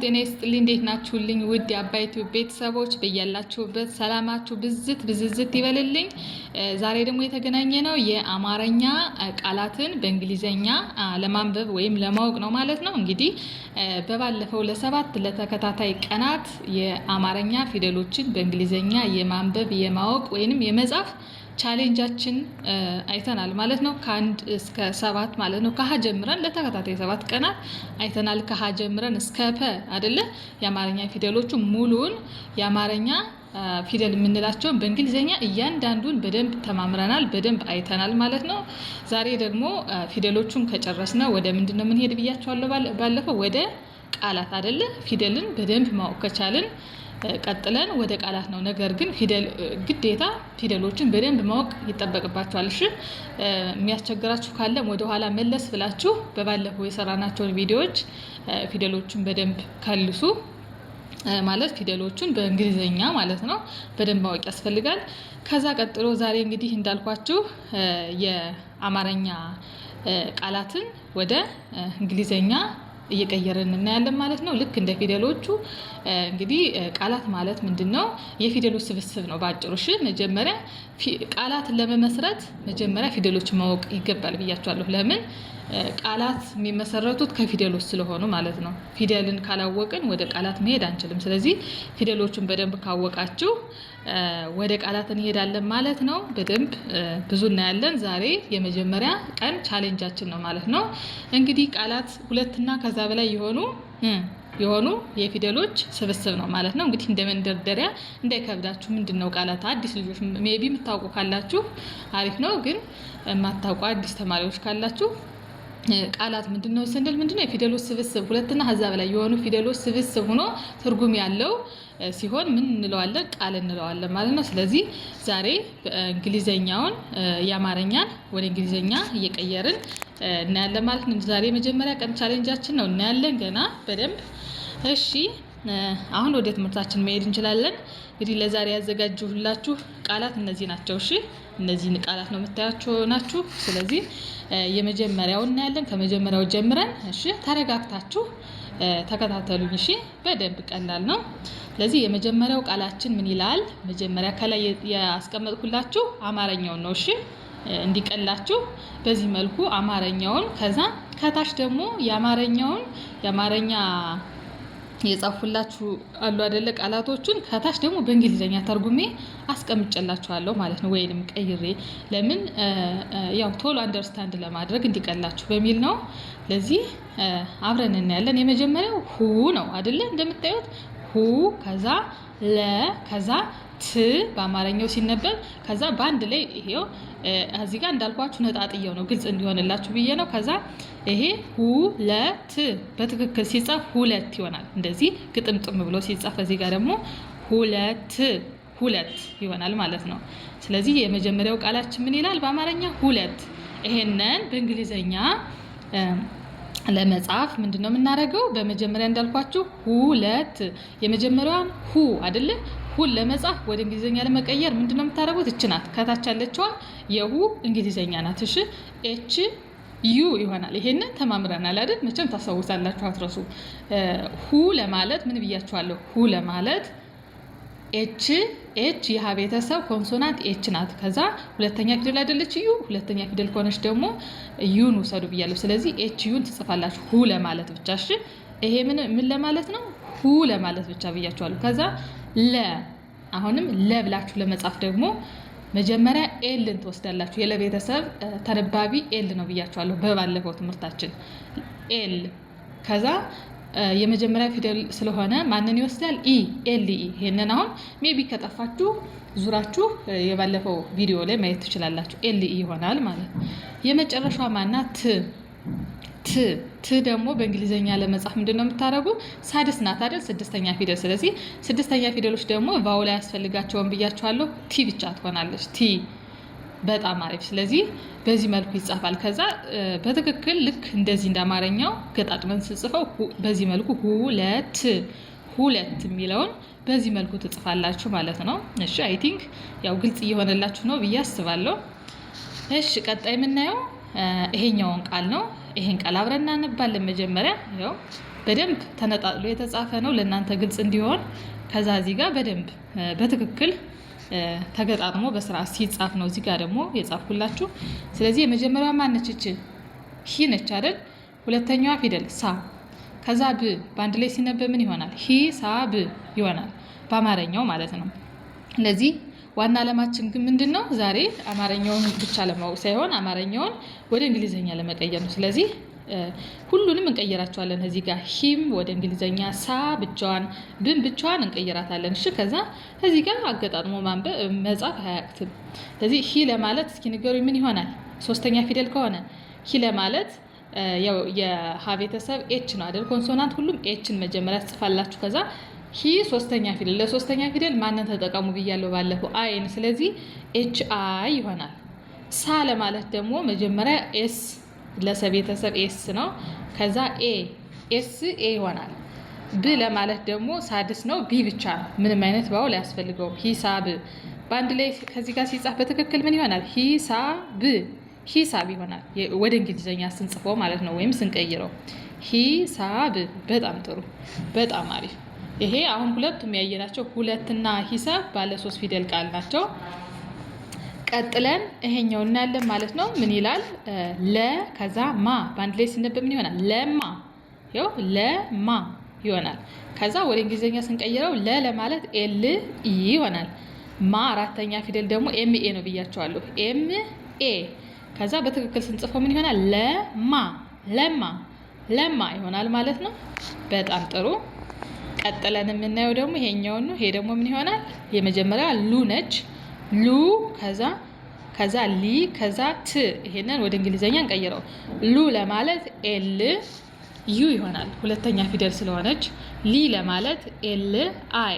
ጤና ይስጥልኝ እንዴት ናችሁልኝ ውድ የአባይ ቲዩብ ቤተሰቦች በያላችሁበት ሰላማችሁ ብዝዝት ይበልልኝ። ዛሬ ደግሞ የተገናኘ ነው የአማርኛ ቃላትን በእንግሊዘኛ ለማንበብ ወይም ለማወቅ ነው ማለት ነው። እንግዲህ በባለፈው ለሰባት ለተከታታይ ቀናት የአማርኛ ፊደሎችን በእንግሊዘኛ የማንበብ የማወቅ ወይንም የመጻፍ ቻሌንጃችን አይተናል ማለት ነው። ከአንድ እስከ 7 ማለት ነው። ከሀ ጀምረን ለተከታታይ 7 ቀናት አይተናል። ከሀ ጀምረን እስከ ፐ አይደለ የአማርኛ ፊደሎቹ ሙሉን የአማርኛ ፊደል የምንላቸውን በእንግሊዘኛ እያንዳንዱን በደንብ ተማምረናል፣ በደንብ አይተናል ማለት ነው። ዛሬ ደግሞ ፊደሎቹን ከጨረስነ ወደ ምንድነው የምንሄድ ብያቸዋለሁ ባለፈው ወደ ቃላት አይደለ ፊደልን በደንብ ማወቅ ከቻልን ቀጥለን ወደ ቃላት ነው። ነገር ግን ግዴታ ፊደሎችን በደንብ ማወቅ ይጠበቅባችኋል። እሺ የሚያስቸግራችሁ ካለም ወደ ኋላ መለስ ብላችሁ በባለፈው የሰራናቸውን ቪዲዮዎች ፊደሎችን በደንብ ከልሱ ማለት ፊደሎችን በእንግሊዘኛ ማለት ነው በደንብ ማወቅ ያስፈልጋል። ከዛ ቀጥሎ ዛሬ እንግዲህ እንዳልኳችሁ የአማርኛ ቃላትን ወደ እንግሊዘኛ እየቀየረን እናያለን ማለት ነው። ልክ እንደ ፊደሎቹ እንግዲህ ቃላት ማለት ምንድነው? የፊደሎች ስብስብ ነው ባጭሩ። እሺ መጀመሪያ ቃላትን ለመመስረት መጀመሪያ ፊደሎች ማወቅ ይገባል ብያቸዋለሁ። ለምን? ቃላት የሚመሰረቱት ከፊደሎች ስለሆኑ ማለት ነው። ፊደልን ካላወቅን ወደ ቃላት መሄድ አንችልም። ስለዚህ ፊደሎቹን በደንብ ካወቃችሁ ወደ ቃላት እንሄዳለን ማለት ነው። በደንብ ብዙ እናያለን። ዛሬ የመጀመሪያ ቀን ቻሌንጃችን ነው ማለት ነው። እንግዲህ ቃላት ሁለትና ከዛ በላይ የሆኑ የፊደሎች ስብስብ ነው ማለት ነው። እንግዲህ እንደ መንደርደሪያ እንዳይከብዳችሁ ምንድነው ቃላት አዲስ ልጆች ሜቢ የምታውቁ ካላችሁ አሪፍ ነው። ግን የማታውቁ አዲስ ተማሪዎች ካላችሁ ቃላት ምንድነው ስንል ምንድነው የፊደሎች ስብስብ ሁለትና ከዛ በላይ የሆኑ ፊደሎች ስብስብ ሆኖ ትርጉም ያለው ሲሆን ምን እንለዋለን? ቃል እንለዋለን ማለት ነው። ስለዚህ ዛሬ እንግሊዘኛውን የአማርኛን ወደ እንግሊዘኛ እየቀየርን እናያለን ማለት ነው። ዛሬ መጀመሪያ ቀን ቻሌንጃችን ነው እናያለን ገና በደንብ። እሺ አሁን ወደ ትምህርታችን መሄድ እንችላለን። እንግዲህ ለዛሬ ያዘጋጀሁላችሁ ቃላት እነዚህ ናቸው። እሺ እነዚህን ቃላት ነው የምታያቸው ናችሁ። ስለዚህ የመጀመሪያው እናያለን። ከመጀመሪያው ጀምረን እሺ ተረጋግታችሁ ተከታተሉኝ። እሺ በደንብ ቀላል ነው። ስለዚህ የመጀመሪያው ቃላችን ምን ይላል? መጀመሪያ ከላይ ያስቀመጥኩላችሁ አማርኛውን ነው። እሺ እንዲቀላችሁ በዚህ መልኩ አማርኛውን ከዛ ከታች ደግሞ የአማርኛ የጻፉላችሁ አሉ አይደለ ቃላቶቹን ከታች ደግሞ በእንግሊዘኛ ተርጉሜ አስቀምጬላችኋለሁ ማለት ነው። ወይንም ቀይሬ ለምን ያው ቶሎ አንደርስታንድ ለማድረግ እንዲቀላችሁ በሚል ነው። ለዚህ አብረን እናያለን። የመጀመሪያው ሁ ነው አይደለ? እንደምታዩት ሁ ከዛ ለ ከዛ ት በአማርኛው ሲነበብ ከዛ በአንድ ላይ ይሄው እዚህ ጋር እንዳልኳችሁ ነጣጥየው ነው ግልጽ እንዲሆንላችሁ ብዬ ነው። ከዛ ይሄ ሁለት በትክክል ሲጻፍ ሁለት ይሆናል። እንደዚህ ግጥምጥም ብሎ ሲጻፍ እዚህ ጋር ደግሞ ሁለት ይሆናል ማለት ነው። ስለዚህ የመጀመሪያው ቃላችን ምን ይላል? በአማርኛ ሁለት። ይሄንን በእንግሊዘኛ ለመጻፍ ምንድነው የምናደርገው? በመጀመሪያ እንዳልኳችሁ ሁለት የመጀመሪያዋን ሁ አይደለ? ሁን ለመጻፍ ወደ እንግሊዘኛ ለመቀየር ምንድነው የምታደርጉት? እች ናት ከታች ያለችዋ የሁ እንግሊዘኛ ናት። እሺ ኤች ዩ ይሆናል። ይሄንን ተማምረናል አይደል? መቼም ታስታውሳላችሁ አትረሱ። ሁ ለማለት ምን ብያችኋለሁ? ሁ ለማለት ኤች የሀ ቤተሰብ ኮንሶናንት ኤች ናት። ከዛ ሁለተኛ ፊደል አይደለች ዩ። ሁለተኛ ፊደል ከሆነች ደግሞ ዩን ውሰዱ ብያለሁ። ስለዚህ ኤች ዩን ትጽፋላችሁ ሁ ለማለት ብቻ። እሺ ይሄ ምን ለማለት ነው? ሁ ለማለት ብቻ ብያችኋለሁ። ከዛ አሁንም ለብላችሁ ለመጻፍ ደግሞ መጀመሪያ ኤልን ትወስዳላችሁ። የለቤተሰብ ተነባቢ ኤል ነው ብያችኋለሁ በባለፈው ትምህርታችን ኤል። ከዛ የመጀመሪያ ፊደል ስለሆነ ማንን ይወስዳል? ኤል ኢ። ይሄንን አሁን ሜቢ ከጠፋችሁ ዙራችሁ የባለፈው ቪዲዮ ላይ ማየት ትችላላችሁ። ኤል ኢ ይሆናል ማለት ነው። የመጨረሻዋ ማናት? ት ደግሞ በእንግሊዘኛ ለመጻፍ ምንድነው የምታደርጉ? ሳድስ ናት አይደል? ስድስተኛ ፊደል። ስለዚህ ስድስተኛ ፊደሎች ደግሞ ቫውል ያስፈልጋቸውን ብያቸዋለሁ። ቲ ብቻ ትሆናለች። ቲ በጣም አሪፍ። ስለዚህ በዚህ መልኩ ይጻፋል። ከዛ በትክክል ልክ እንደዚህ እንዳማርኛው ገጣጥመን ስጽፈው በዚህ መልኩ ሁለት የሚለውን በዚህ መልኩ ትጽፋላችሁ ማለት ነው። እሺ አይ ቲንክ ያው ግልጽ እየሆነላችሁ ነው ብዬ አስባለሁ። እሺ ቀጣይ የምናየው ይሄኛውን ቃል ነው። ይሄን ቃል አብረን እናነባለን። መጀመሪያ ያው በደንብ ተነጣጥሎ የተጻፈ ነው ለእናንተ ግልጽ እንዲሆን። ከዛ እዚህ ጋር በደንብ በትክክል ተገጣጥሞ በስርዓት ሲጻፍ ነው እዚህ ጋር ደግሞ የጻፍኩላችሁ። ስለዚህ የመጀመሪያዋ ማነች? እቺ ሂ ነች አይደል? ሁለተኛዋ ፊደል ሳ፣ ከዛ ብ በአንድ ላይ ሲነበብ ምን ይሆናል? ሂ ሳ ብ ይሆናል በአማርኛው ማለት ነው። ስለዚህ ዋና ዓላማችን ግን ምንድነው? ዛሬ አማርኛውን ብቻ ለማወቅ ሳይሆን አማርኛውን ወደ እንግሊዘኛ ለመቀየር ነው። ስለዚህ ሁሉንም እንቀይራቸዋለን። እዚህ ጋር ሂም ወደ እንግሊዘኛ፣ ሳ ብቻዋን፣ ብን ብቻዋን እንቀይራታለን። እሺ ከዛ እዚህ ጋር አገጣጥሞ ማንበብ መጻፍ አያቅትም። ስለዚህ ሂ ለማለት እስኪ ንገሩኝ ምን ይሆናል? ሶስተኛ ፊደል ከሆነ ሂ ለማለት ያው የሀ ቤተሰብ ኤች ነው አይደል? ኮንሶናንት ሁሉም ኤችን መጀመሪያ ትጽፋላችሁ። ከዛ ሂ ሶስተኛ ፊደል፣ ለሶስተኛ ፊደል ማንን ተጠቀሙ ብያለሁ ባለፈው? አይን። ስለዚህ ኤች አይ ይሆናል። ሳ ለማለት ደግሞ መጀመሪያ ኤስ ለሰ ቤተሰብ ኤስ ነው። ከዛ ኤ ኤስ ኤ ይሆናል። ብ ለማለት ደግሞ ሳድስ ነው፣ ቢ ብቻ ነው፣ ምንም አይነት ባውል አያስፈልገውም። ሂሳብ በአንድ ላይ ከዚህ ጋር ሲጻፍ በትክክል ምን ይሆናል? ሂሳብ ሂሳብ ይሆናል። ወደ እንግሊዘኛ ስንጽፈው ማለት ነው፣ ወይም ስንቀይረው ሂሳብ። በጣም ጥሩ፣ በጣም አሪፍ። ይሄ አሁን ሁለቱም ያየናቸው ሁለትና ሂሳብ ባለ 3 ፊደል ቃል ናቸው። ቀጥለን ይሄኛው እናያለን ማለት ነው። ምን ይላል? ለ ከዛ ማ በአንድ ላይ ሲነበብ ምን ይሆናል? ለማ። ይኸው ለማ ይሆናል። ከዛ ወደ እንግሊዘኛ ስንቀይረው ለ ለማለት ኤል ኢ ይሆናል። ማ አራተኛ ፊደል ደግሞ ኤም ኤ ነው ብያቸዋለሁ። ኤም ኤ። ከዛ በትክክል ስንጽፈው ምን ይሆናል? ለማ ለማ ለማ ይሆናል ማለት ነው። በጣም ጥሩ። ቀጥለን የምናየው ደግሞ ይሄኛውን ነው። ይሄ ደግሞ ምን ይሆናል? የመጀመሪያ ሉ ነች። ሉ ከዛ ሊ ከዛ ት። ይሄንን ወደ እንግሊዘኛ እንቀይረው። ሉ ለማለት ኤል ዩ ይሆናል፣ ሁለተኛ ፊደል ስለሆነች። ሊ ለማለት ኤል አይ።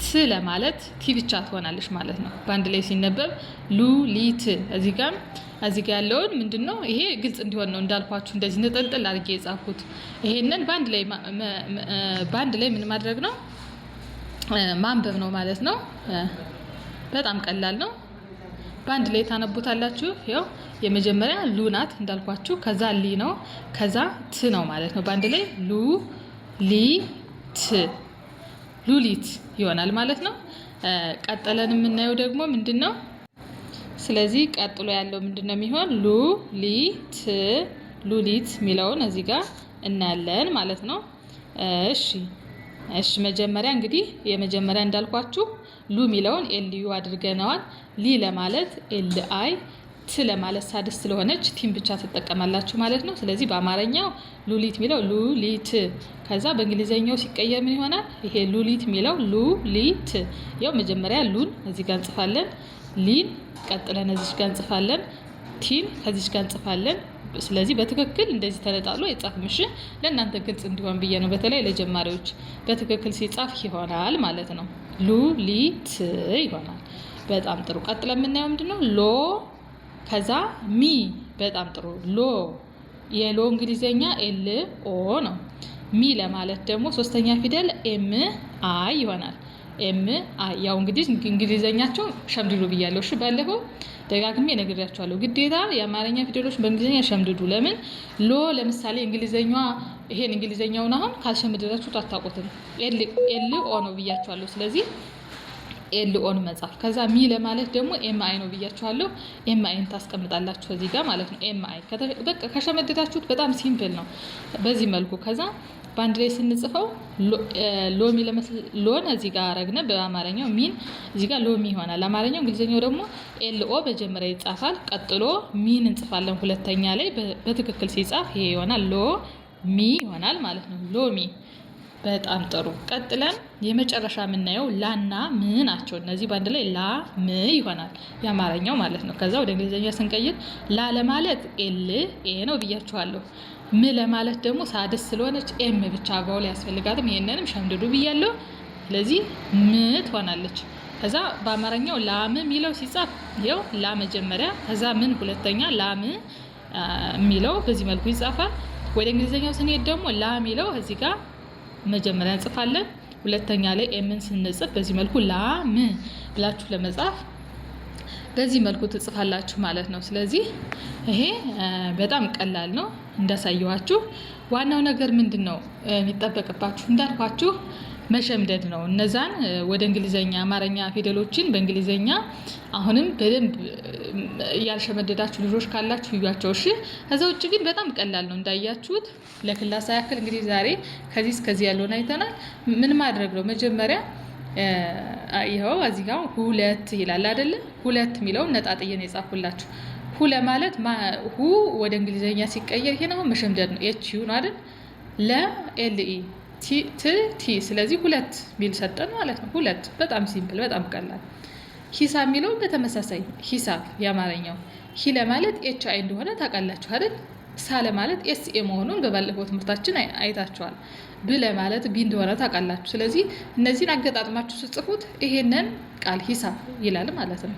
ት ለማለት ቲ ብቻ ትሆናለች ማለት ነው። በአንድ ላይ ሲነበብ ሉ ሊ ት። እዚህ ጋር ያለውን ምንድነው? ይሄ ግልጽ እንዲሆን ነው እንዳልኳችሁ እንደዚህ ንጥልጥል አድርጌ የጻፍኩት። ይሄንን በአንድ ላይ ምን ማድረግ ነው? ማንበብ ነው ማለት ነው። በጣም ቀላል ነው። በአንድ ላይ ታነቡታላችሁ። ያው የመጀመሪያ ሉ ናት እንዳልኳችሁ፣ ከዛ ሊ ነው፣ ከዛ ት ነው ማለት ነው። በአንድ ላይ ሉ ሊ ት ሉሊት ይሆናል ማለት ነው። ቀጥለን የምናየው ደግሞ ምንድነው? ስለዚህ ቀጥሎ ያለው ምንድነው የሚሆን? ሉ ሊ ት ሉሊት የሚለውን እዚህ ጋር እናያለን ማለት ነው። እሺ መጀመሪያ እንግዲህ የመጀመሪያ እንዳልኳችሁ ሉ የሚለውን ኤል ዩ አድርገነዋል። ሊ ለማለት ኤል አይ፣ ት ለማለት ሳድስ ስለሆነች ቲም ብቻ ትጠቀማላችሁ ማለት ነው። ስለዚህ በአማርኛው ሉሊት የሚለው ሉሊት፣ ከዛ በእንግሊዘኛው ሲቀየር ምን ይሆናል? ይሄ ሉሊት የሚለው ሉሊት። ያው መጀመሪያ ሉን እዚህ ጋር እንጽፋለን፣ ሊን ቀጥለን እዚህ ጋር እንጽፋለን፣ ቲን ከዚህ ጋር እንጽፋለን። ስለዚህ በትክክል እንደዚህ ተነጣጥሎ አይጻፍም። እሺ ለእናንተ ግልጽ እንዲሆን ብዬ ነው። በተለይ ለጀማሪዎች በትክክል ሲጻፍ ይሆናል ማለት ነው። ሉሊት ይሆናል። በጣም ጥሩ። ቀጥለን የምናየው ምንድነው? ሎ ከዛ ሚ። በጣም ጥሩ። ሎ የሎ እንግሊዘኛ ኤል ኦ ነው። ሚ ለማለት ደግሞ ሶስተኛ ፊደል ኤም አይ ይሆናል። ኤም አይ። ያው እንግዲህ እንግሊዘኛቸው ሸምድዱ ብያለሁ። እሺ ባለፈው ደጋግሜ ነግሬያቸዋለሁ። ግዴታ የአማርኛ ፊደሎች በእንግሊዘኛ ሸምድዱ። ለምን? ሎ ለምሳሌ ይሄን እንግሊዘኛውን አሁን ካልሸምድዳችሁት አታውቁትም። ኤል ኦ ነው ብያቸዋለሁ። ስለዚህ ኤል ኦን መጻፍ። ከዛ ሚ ለማለት ደግሞ ኤም አይ ነው ብያችኋለሁ። ኤም አይን ታስቀምጣላችሁ እዚህ ጋር ማለት ነው። ኤም አይ በቃ ከሸመደዳችሁት በጣም ሲምፕል ነው በዚህ መልኩ። ከዛ በአንድ ላይ ስንጽፈው ሎሚ ሎን እዚህ ጋር አረግነ በአማርኛው ሚን እዚህ ጋር ሎሚ ይሆናል። አማርኛው እንግሊዘኛው ደግሞ ኤል ኦ መጀመሪያ ይጻፋል፣ ቀጥሎ ሚን እንጽፋለን ሁለተኛ ላይ። በትክክል ሲጻፍ ይሄ ይሆናል ሎ ሚ ይሆናል ማለት ነው። ሎሚ። በጣም ጥሩ። ቀጥለን የመጨረሻ የምናየው ላና ም ናቸው። እነዚህ በአንድ ላይ ላ ም ይሆናል የአማርኛው ማለት ነው። ከዛ ወደ እንግሊዘኛ ስንቀይር ላ ለማለት ኤል ኤ ነው ብያችኋለሁ። ም ለማለት ደግሞ ሳድስ ስለሆነች ኤም ብቻ ባውል ያስፈልጋትም። ይሄንንም ሸምድዱ ብያለሁ። ስለዚህ ም ትሆናለች። ከዛ በአማርኛው ላም የሚለው ሲጻፍ ይኸው ላ መጀመሪያ፣ ከዛ ምን ሁለተኛ፣ ላም የሚለው በዚህ መልኩ ይጻፋል። ወደ እንግሊዘኛው ስንሄድ ደግሞ ላ የሚለው እዚህ ጋር መጀመሪያ እንጽፋለን፣ ሁለተኛ ላይ ኤምን ስንጽፍ በዚህ መልኩ ላም ብላችሁ ለመጻፍ በዚህ መልኩ ትጽፋላችሁ ማለት ነው። ስለዚህ ይሄ በጣም ቀላል ነው እንዳሳየኋችሁ። ዋናው ነገር ምንድነው የሚጠበቅባችሁ እንዳልኳችሁ መሸምደድ ነው። እነዛን ወደ እንግሊዘኛ አማርኛ ፊደሎችን በእንግሊዘኛ አሁንም በደንብ ያልሸመደዳችሁ ልጆች ካላችሁ ይያቸው እሺ። ከዛ ውጭ ግን በጣም ቀላል ነው እንዳያችሁት። ለክላስ ያክል እንግዲህ ዛሬ ከዚህ እስከዚህ ያለውን አይተናል። ምን ማድረግ ነው መጀመሪያ ይሄው እዚህ ጋር ሁለት ይላል አይደለ? ሁለት የሚለውን ነጣጥዬ ነው የጻፍኩላችሁ። ሁ ለማለት ሁ ወደ እንግሊዘኛ ሲቀየር ይሄ ነው መሸምደድ ነው። ኤች ዩ ነው አይደል? ለ ኤል ኢ ቲ ስለዚህ ሁለት ሚል ሰጠን ማለት ነው። ሁለት በጣም ሲምፕል በጣም ቀላል። ሂሳብ የሚለው በተመሳሳይ ሂሳብ የአማርኛው ሂ ለማለት ኤች አይ እንደሆነ ታውቃላችሁ አይደል? ሳ ለማለት ኤስ ኤ መሆኑን በባለፈው ትምህርታችን አይታችኋል። ብ ለማለት ቢ እንደሆነ ታውቃላችሁ። ስለዚህ እነዚህን አገጣጥማችሁ ስጽፉት ይሄንን ቃል ሂሳብ ይላል ማለት ነው።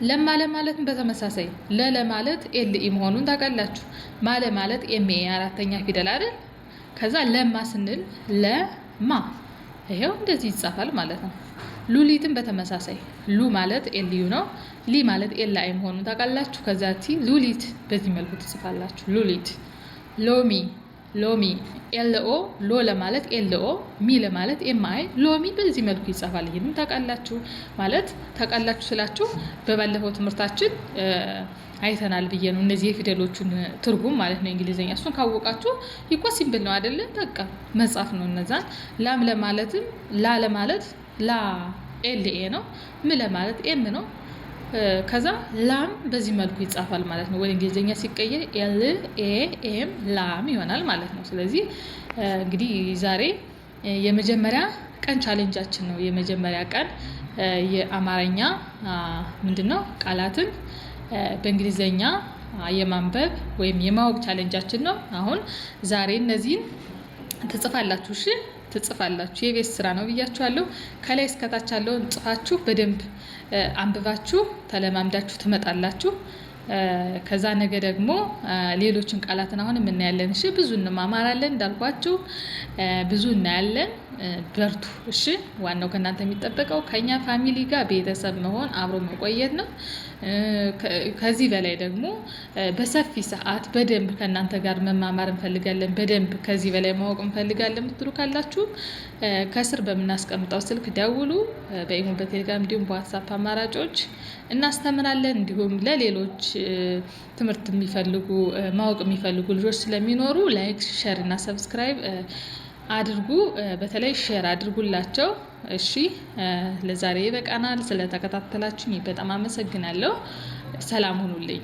ለማ ለማለትም በተመሳሳይ ለማለት ኤል ኢ መሆኑን ታውቃላችሁ። ማ ለማለት ኤም ኤ አራተኛ ፊደል አይደል? ከዛ ለማ ስንል ለማ ይሄው እንደዚህ ይጻፋል ማለት ነው። ሉሊትም በተመሳሳይ ሉ ማለት ኤል ዩ ነው። ሊ ማለት ኤል አይ መሆኑን ታውቃላችሁ። ከዛ ቲ ሉሊት በዚህ መልኩ ትጽፋላችሁ። ሉሊት ሎሚ ሎሚ ኤል ኦ ሎ ለማለት ኤል ኦ ሚ ለማለት ኤም አይ ሎሚ በዚህ መልኩ ይጻፋል። ይሄንን ታውቃላችሁ ማለት ታውቃላችሁ ስላችሁ በባለፈው ትምህርታችን አይተናል ብዬ ነው። እነዚህ የፊደሎቹን ትርጉም ማለት ነው እንግሊዘኛ። እሱን ካወቃችሁ ይቆ ሲምፕል ነው አይደለ? በቃ መጻፍ ነው እነዛን። ላም ለማለትም ላ ለማለት ላ ኤል ኤ ነው። ም ለማለት ኤም ነው። ከዛ ላም በዚህ መልኩ ይጻፋል ማለት ነው። ወደ እንግሊዘኛ ሲቀየር ኤል ኤ ኤም ላም ይሆናል ማለት ነው። ስለዚህ እንግዲህ ዛሬ የመጀመሪያ ቀን ቻሌንጃችን ነው። የመጀመሪያ ቀን የአማርኛ ምንድነው ቃላትን በእንግሊዘኛ የማንበብ ወይም የማወቅ ቻሌንጃችን ነው። አሁን ዛሬ እነዚህን ትጽፋላችሁ። እሺ ትጽፋላችሁ። የቤት ስራ ነው ብያችኋለሁ። ከላይ እስከታች ያለውን ጽፋችሁ በደንብ አንብባችሁ ተለማምዳችሁ ትመጣላችሁ። ከዛ ነገ ደግሞ ሌሎችን ቃላትን አሁን እናያለን። እሺ ብዙ እንማማራለን እንዳልኳችሁ ብዙ እናያለን። በርቱ። እሺ ዋናው ከእናንተ የሚጠበቀው ከኛ ፋሚሊ ጋር ቤተሰብ መሆን አብሮ መቆየት ነው። ከዚህ በላይ ደግሞ በሰፊ ሰዓት በደንብ ከእናንተ ጋር መማማር እንፈልጋለን። በደንብ ከዚህ በላይ ማወቅ እንፈልጋለን የምትሉ ካላችሁ ከስር በምናስቀምጠው ስልክ ደውሉ። በኢሞ በቴሌግራም እንዲሁም በዋትስአፕ አማራጮች እናስተምራለን። እንዲሁም ለሌሎች ትምህርት የሚፈልጉ ማወቅ የሚፈልጉ ልጆች ስለሚኖሩ ላይክ፣ ሼር እና ሰብስክራይብ አድርጉ። በተለይ ሼር አድርጉላቸው። እሺ ለዛሬ በቃናል። ስለተከታተላችሁኝ በጣም አመሰግናለሁ። ሰላም ሁኑልኝ።